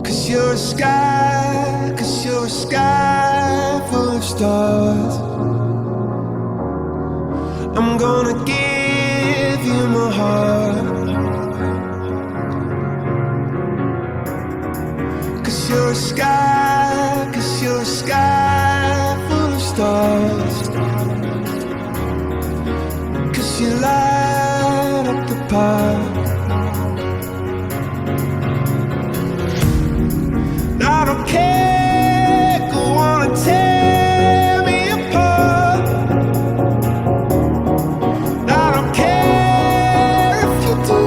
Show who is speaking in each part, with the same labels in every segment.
Speaker 1: Cause you're a sky full of stars. I'm gonna give you my heart. Cause you're a sky full of stars. Cause you light up the park. I don't care, go on and tear me apart. I don't care if you do.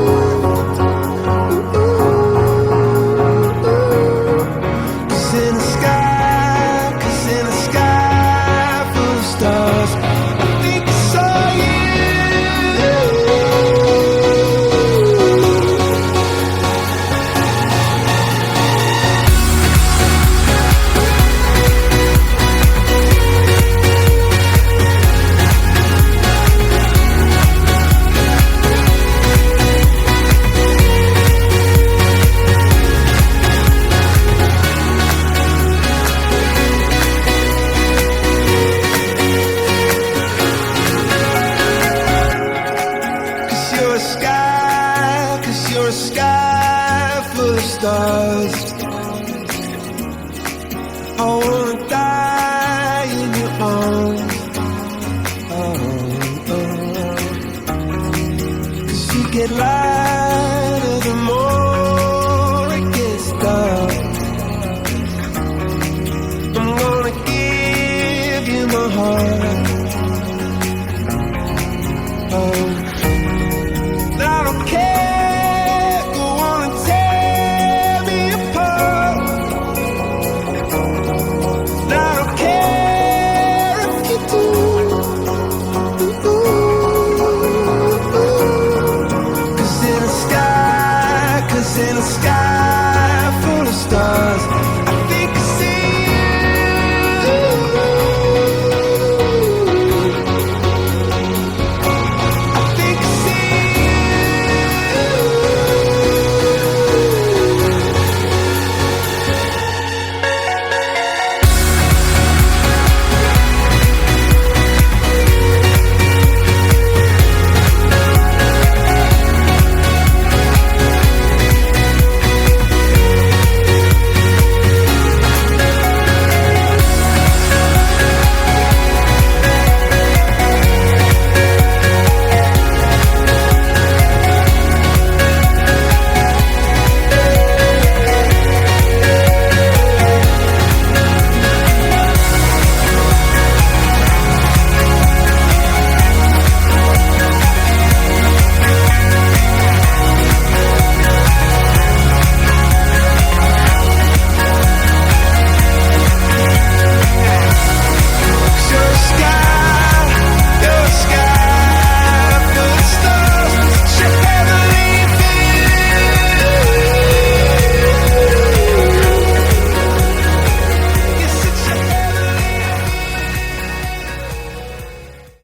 Speaker 1: Cause in a sky full of stars, I think I saw you. Cause you're a sky full of stars. I wanna die in your arms. Oh, oh. Cause you get lighter the more it gets dark. I'm gonna give you my heart. Oh, I don't care, go on and tear me apart. I don't care if you do. Cause in a sky